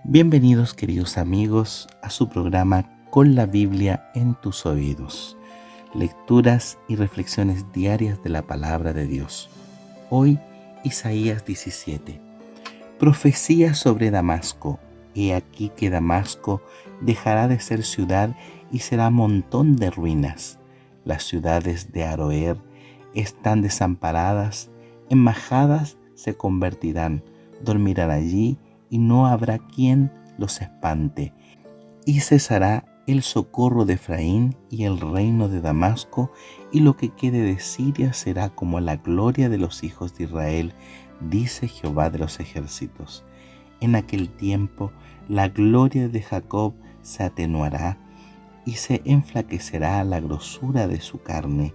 Bienvenidos, queridos amigos, a su programa Con la Biblia en tus oídos. Lecturas y reflexiones diarias de la palabra de Dios. Hoy, Isaías 17. Profecía sobre Damasco. He aquí que Damasco dejará de ser ciudad y será montón de ruinas. Las ciudades de Aroer están desamparadas, en majadas se convertirán, dormirán allí y no habrá quien los espante. Y cesará el socorro de Efraín y el reino de Damasco, y lo que quede de Siria será como la gloria de los hijos de Israel, dice Jehová de los ejércitos. En aquel tiempo la gloria de Jacob se atenuará y se enflaquecerá la grosura de su carne,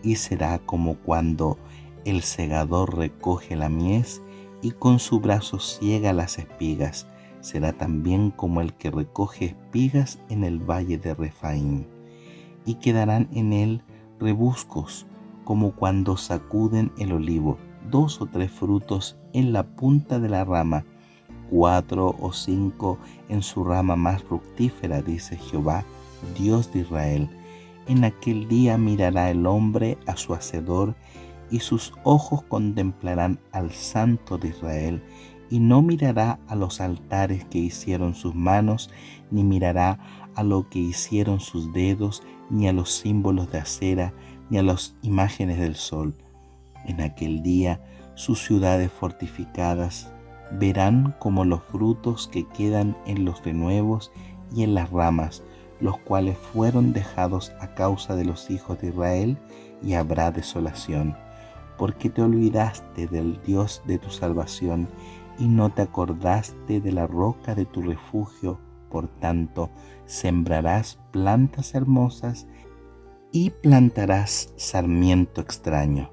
y será como cuando el segador recoge la mies y con su brazo ciega las espigas. Será también como el que recoge espigas en el valle de Refaim. Y quedarán en él rebuscos, como cuando sacuden el olivo, 2 o 3 frutos en la punta de la rama, 4 o 5 en su rama más fructífera, dice Jehová, Dios de Israel. En aquel día mirará el hombre a su Hacedor, y sus ojos contemplarán al Santo de Israel, y no mirará a los altares que hicieron sus manos, ni mirará a lo que hicieron sus dedos, ni a los símbolos de acera, ni a las imágenes del sol. En aquel día sus ciudades fortificadas verán como los frutos que quedan en los renuevos y en las ramas, los cuales fueron dejados a causa de los hijos de Israel, y habrá desolación. Porque te olvidaste del Dios de tu salvación y no te acordaste de la roca de tu refugio. Por tanto, sembrarás plantas hermosas y plantarás sarmiento extraño.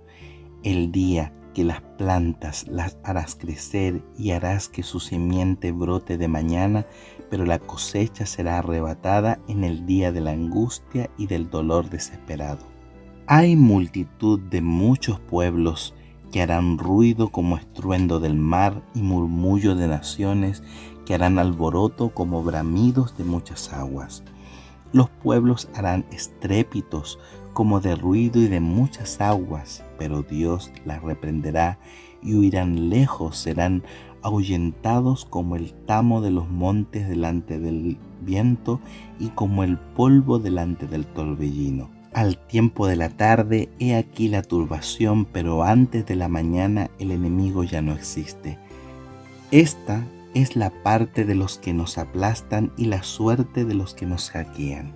El día que las plantas las harás crecer y harás que su simiente brote de mañana, pero la cosecha será arrebatada en el día de la angustia y del dolor desesperado. Hay multitud de muchos pueblos que harán ruido como estruendo del mar y murmullo de naciones, que harán alboroto como bramidos de muchas aguas. Los pueblos harán estrépitos como de ruido y de muchas aguas, pero Dios las reprenderá y huirán lejos, serán ahuyentados como el tamo de los montes delante del viento y como el polvo delante del torbellino. Al tiempo de la tarde, he aquí la turbación, pero antes de la mañana el enemigo ya no existe. Esta es la parte de los que nos aplastan y la suerte de los que nos hackean.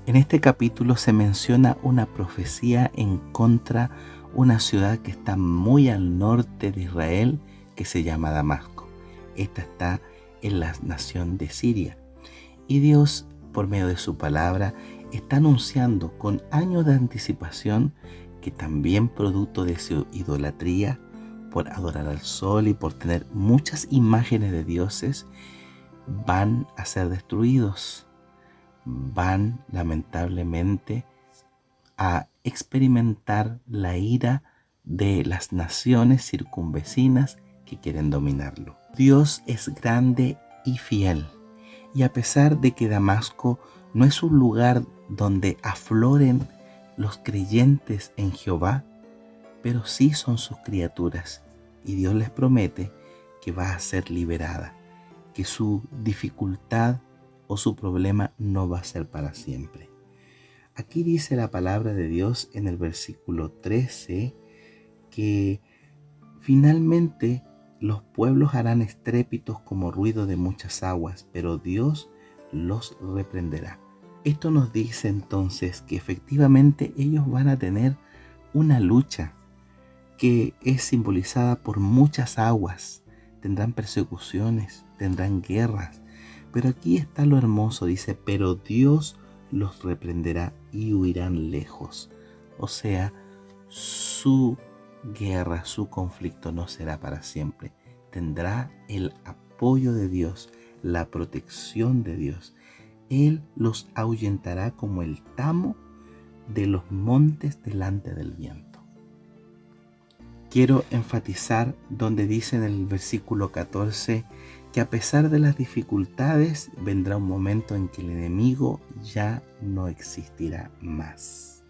En este capítulo se menciona una profecía en contra una ciudad que está muy al norte de Israel, que se llama Damasco. Esta está en la nación de Siria. Y Dios, por medio de su palabra, está anunciando con años de anticipación que también producto de su idolatría, por adorar al sol y por tener muchas imágenes de dioses, van a ser destruidos. Van lamentablemente a experimentar la ira de las naciones circunvecinas que quieren dominarlo. Dios es grande y fiel, y a pesar de que Damasco no es un lugar donde afloren los creyentes en Jehová, pero sí son sus criaturas, y Dios les promete que va a ser liberada, que su dificultad o su problema no va a ser para siempre. Aquí dice la palabra de Dios en el versículo 13 que finalmente los pueblos harán estrépitos como ruido de muchas aguas, pero Dios los reprenderá. Esto nos dice entonces que efectivamente ellos van a tener una lucha que es simbolizada por muchas aguas. Tendrán persecuciones, tendrán guerras. Pero aquí está lo hermoso, dice, pero Dios los reprenderá y huirán lejos. O sea, su guerra, su conflicto no será para siempre. Tendrá el apoyo de Dios, la protección de Dios. Él los ahuyentará como el tamo de los montes delante del viento. Quiero enfatizar donde dice en el versículo 14 que a pesar de las dificultades vendrá un momento en que el enemigo ya no existirá más.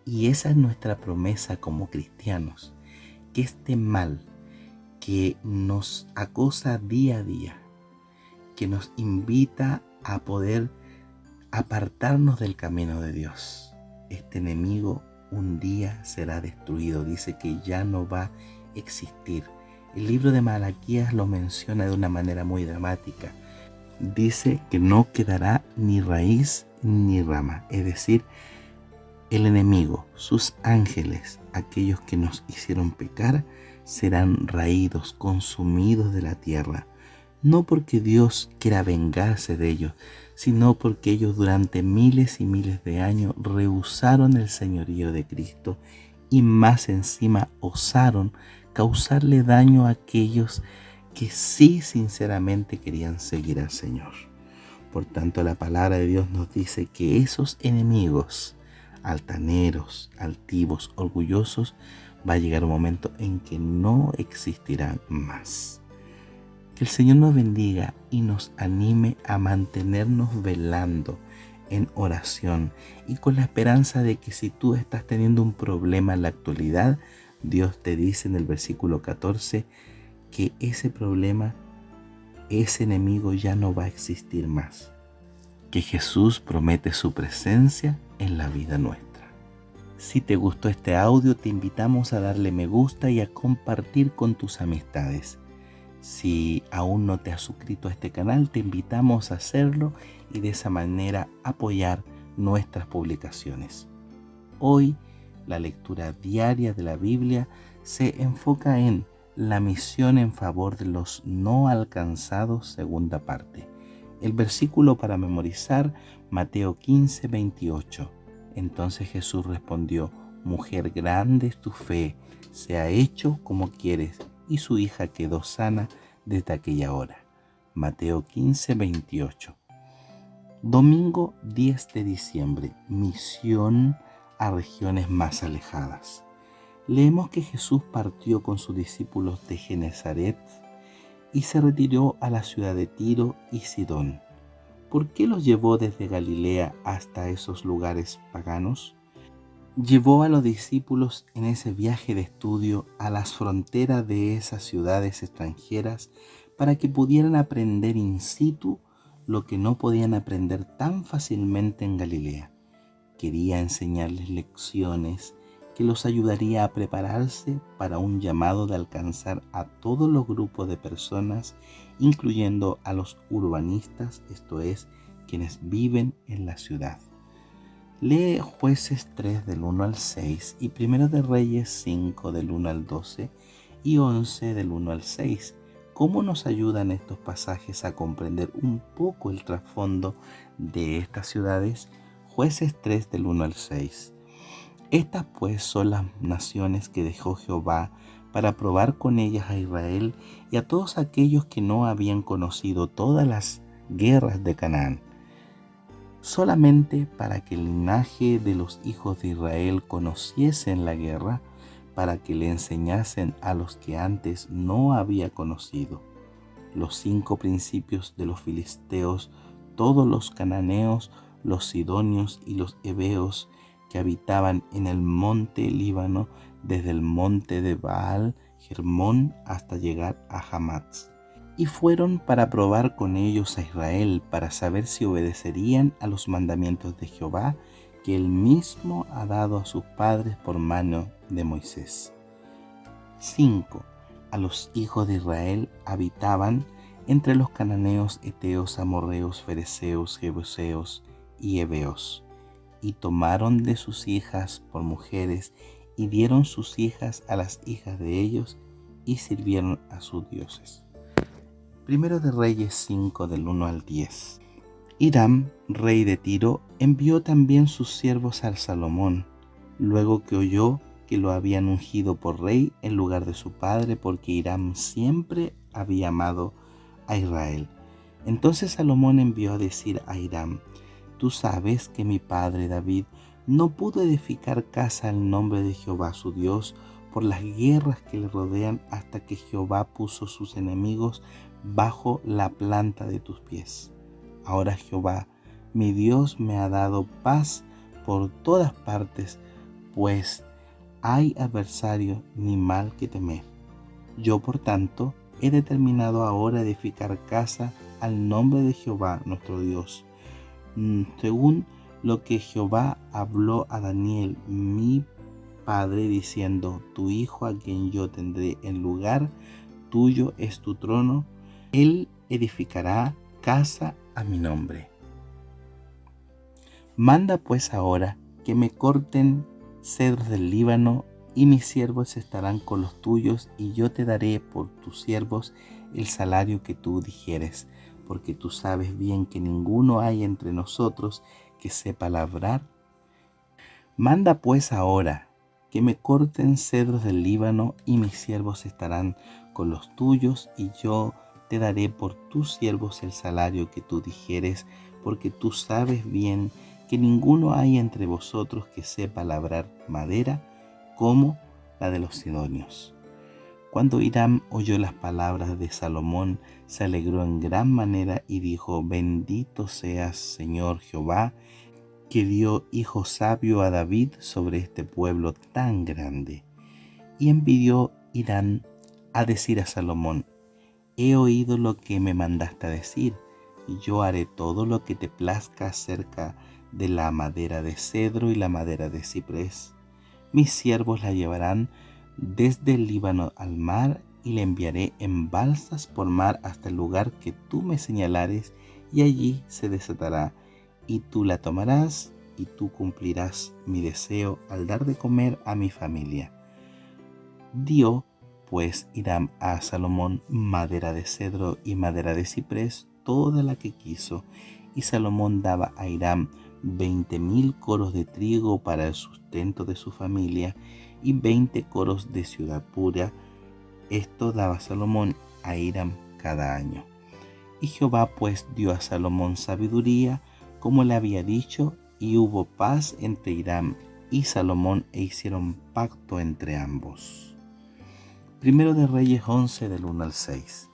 Y esa es nuestra promesa como cristianos, que este mal que nos acosa día a día, que nos invita a poder apartarnos del camino de Dios, este enemigo un día será destruido. Dice que ya no va a existir. El libro de Malaquías lo menciona de una manera muy dramática. Dice que no quedará ni raíz ni rama. Es decir, el enemigo, sus ángeles, aquellos que nos hicieron pecar, serán raídos, consumidos de la tierra. No porque Dios quiera vengarse de ellos, sino porque ellos durante miles y miles de años rehusaron el señorío de Cristo y más encima osaron causarle daño a aquellos que sí sinceramente querían seguir al Señor. Por tanto, la palabra de Dios nos dice que esos enemigos, altaneros, altivos, orgullosos, va a llegar un momento en que no existirán más. Que el Señor nos bendiga y nos anime a mantenernos velando en oración y con la esperanza de que si tú estás teniendo un problema en la actualidad, Dios te dice en el versículo 14 que ese problema, ese enemigo ya no va a existir más. Que Jesús promete su presencia en la vida nuestra. Si te gustó este audio, te invitamos a darle me gusta y a compartir con tus amistades. Si aún no te has suscrito a este canal, te invitamos a hacerlo y de esa manera apoyar nuestras publicaciones. Hoy, la lectura diaria de la Biblia se enfoca en la misión en favor de los no alcanzados, segunda parte. El versículo para memorizar, Mateo 15, 28. Entonces Jesús respondió: mujer, grande es tu fe, se ha hecho como quieres. Y su hija quedó sana desde aquella hora. Mateo 15, 28. Domingo 10 de diciembre. Misión a regiones más alejadas. Leemos que Jesús partió con sus discípulos de Genesaret y se retiró a la ciudad de Tiro y Sidón. ¿Por qué los llevó desde Galilea hasta esos lugares paganos? Llevó a los discípulos en ese viaje de estudio a las fronteras de esas ciudades extranjeras para que pudieran aprender in situ lo que no podían aprender tan fácilmente en Galilea. Quería enseñarles lecciones que los ayudaría a prepararse para un llamado de alcanzar a todos los grupos de personas, incluyendo a los urbanistas, esto es, quienes viven en la ciudad. Lee Jueces 3 del 1 al 6 y Primero de Reyes 5 del 1 al 12 y 11 del 1 al 6. ¿Cómo nos ayudan estos pasajes a comprender un poco el trasfondo de estas ciudades? Jueces 3 del 1 al 6. Estas pues son las naciones que dejó Jehová para probar con ellas a Israel y a todos aquellos que no habían conocido todas las guerras de Canaán, solamente para que el linaje de los hijos de Israel conociesen la guerra, para que le enseñasen a los que antes no había conocido los 5 principios de los filisteos, todos los cananeos, los sidonios y los heveos que habitaban en el monte Líbano, desde el monte de Baal Hermón hasta llegar a Hamat. Y fueron para probar con ellos a Israel, para saber si obedecerían a los mandamientos de Jehová, que él mismo ha dado a sus padres por mano de Moisés. 5. A los hijos de Israel habitaban entre los cananeos, heteos, amorreos, fereceos, jebuseos y heveos, y tomaron de sus hijas por mujeres, y dieron sus hijas a las hijas de ellos, y sirvieron a sus dioses. Primero de Reyes 5 del 1 al 10. Hiram, rey de Tiro, envió también sus siervos al Salomón, luego que oyó que lo habían ungido por rey en lugar de su padre, porque Hiram siempre había amado a Israel. Entonces Salomón envió a decir a Hiram: tú sabes que mi padre David no pudo edificar casa al nombre de Jehová su Dios por las guerras que le rodean, hasta que Jehová puso sus enemigos bajo la planta de tus pies. Ahora Jehová, mi Dios, me ha dado paz por todas partes, pues hay adversario ni mal que temer. Yo, por tanto, he determinado ahora edificar casa al nombre de Jehová nuestro Dios, según lo que Jehová habló a Daniel, mi padre, diciendo: tu hijo, a quien yo tendré en lugar tuyo, es tu trono. Él edificará casa a mi nombre. Manda pues ahora que me corten cedros del Líbano, y mis siervos estarán con los tuyos, y yo te daré por tus siervos el salario que tú dijeres, porque tú sabes bien que ninguno hay entre nosotros que sepa labrar. Manda pues ahora que me corten cedros del Líbano, y mis siervos estarán con los tuyos, y yo te daré por tus siervos el salario que tú dijeres, porque tú sabes bien que ninguno hay entre vosotros que sepa labrar madera como la de los sidonios. Cuando Hiram oyó las palabras de Salomón, se alegró en gran manera y dijo: bendito seas, Señor Jehová, que dio hijo sabio a David sobre este pueblo tan grande. Y envió Hiram a decir a Salomón: he oído lo que me mandaste a decir, y yo haré todo lo que te plazca acerca de la madera de cedro y la madera de ciprés. Mis siervos la llevarán desde el Líbano al mar, y la enviaré en balsas por mar hasta el lugar que tú me señalares, y allí se desatará, y tú la tomarás, y tú cumplirás mi deseo al dar de comer a mi familia. Dio pues Hiram a Salomón madera de cedro y madera de ciprés, toda la que quiso, y Salomón daba a Hiram 20,000 coros de trigo para el sustento de su familia, y 20 coros de ciudad pura. Esto daba Salomón a Hiram cada año. Y Jehová pues dio a Salomón sabiduría, como le había dicho, y hubo paz entre Hiram y Salomón, e hicieron pacto entre ambos. Primero de Reyes 11, del 1 al 6.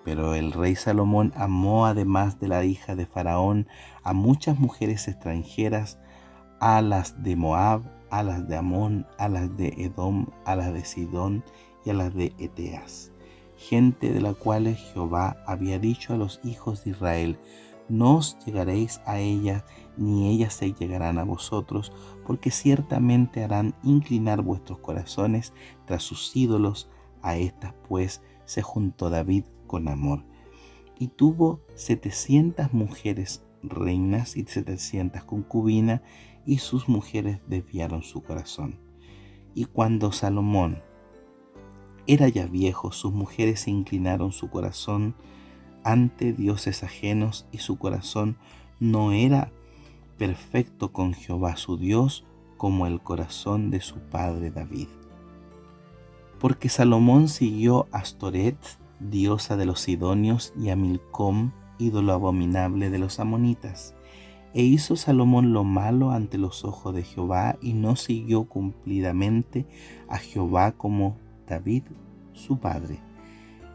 Pero el rey Salomón amó, además de la hija de Faraón, a muchas mujeres extranjeras, a las de Moab, a las de Amón, a las de Edom, a las de Sidón y a las de Eteas, gente de la cual Jehová había dicho a los hijos de Israel: no os llegaréis a ellas, ni ellas se llegarán a vosotros, porque ciertamente harán inclinar vuestros corazones tras sus ídolos. A estas pues se juntó David con amor, y tuvo 700 mujeres reinas y 700 concubinas, y sus mujeres desviaron su corazón. Y cuando Salomón era ya viejo, sus mujeres inclinaron su corazón ante dioses ajenos, y su corazón no era perfecto con Jehová su Dios, como el corazón de su padre David. Porque Salomón siguió a Astoret, diosa de los sidonios, y a Milcom, ídolo abominable de los amonitas. E hizo Salomón lo malo ante los ojos de Jehová, y no siguió cumplidamente a Jehová como David su padre.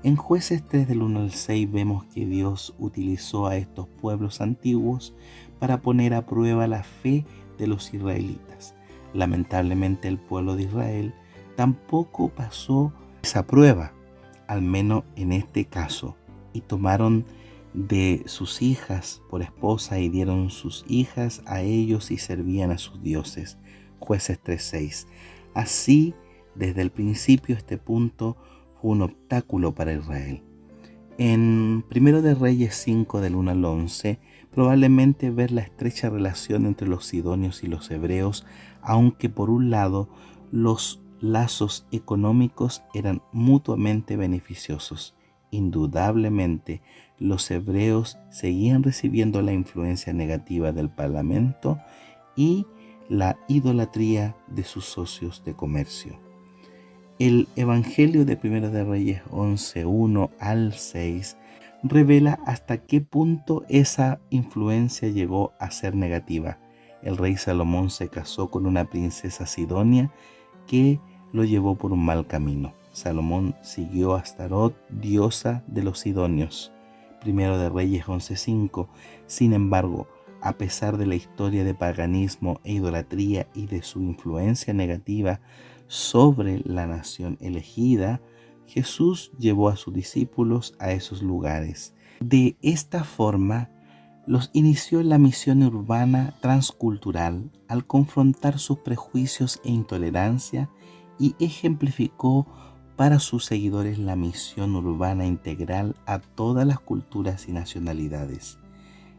En Jueces 3, del 1 al 6, vemos que Dios utilizó a estos pueblos antiguos para poner a prueba la fe de los israelitas. Lamentablemente, el pueblo de Israel tampoco pasó esa prueba, al menos en este caso, y tomaron de sus hijas por esposa, y dieron sus hijas a ellos y servían a sus dioses. Jueces 3:6. Así, desde el principio, este punto fue un obstáculo para Israel. En 1 de Reyes 5, del 1 al 11, probablemente ver la estrecha relación entre los sidonios y los hebreos, aunque por un lado los lazos económicos eran mutuamente beneficiosos. Indudablemente, los hebreos seguían recibiendo la influencia negativa del parlamento y la idolatría de sus socios de comercio. El Evangelio de 1 de Reyes 11, 1 al 6 revela hasta qué punto esa influencia llegó a ser negativa. El rey Salomón se casó con una princesa sidonia que lo llevó por un mal camino. Salomón siguió a Astarot, diosa de los sidonios. Primero de Reyes 11:5. Sin embargo, a pesar de la historia de paganismo e idolatría y de su influencia negativa sobre la nación elegida, Jesús llevó a sus discípulos a esos lugares. De esta forma, los inició en la misión urbana transcultural al confrontar sus prejuicios e intolerancia y ejemplificó para sus seguidores la misión urbana integral a todas las culturas y nacionalidades.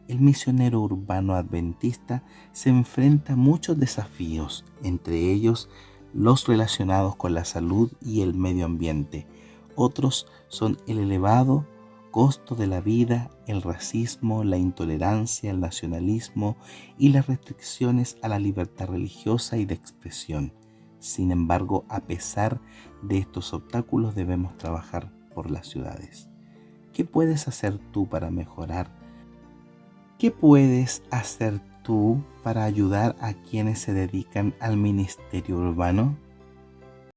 El misionero urbano adventista se enfrenta a muchos desafíos, entre ellos los relacionados con la salud y el medio ambiente. Otros son el elevado costo de la vida, el racismo, la intolerancia, el nacionalismo y las restricciones a la libertad religiosa y de expresión. Sin embargo, a pesar de estos obstáculos, debemos trabajar por las ciudades. ¿Qué puedes hacer tú para mejorar? ¿Qué puedes hacer tú para ayudar a quienes se dedican al ministerio urbano?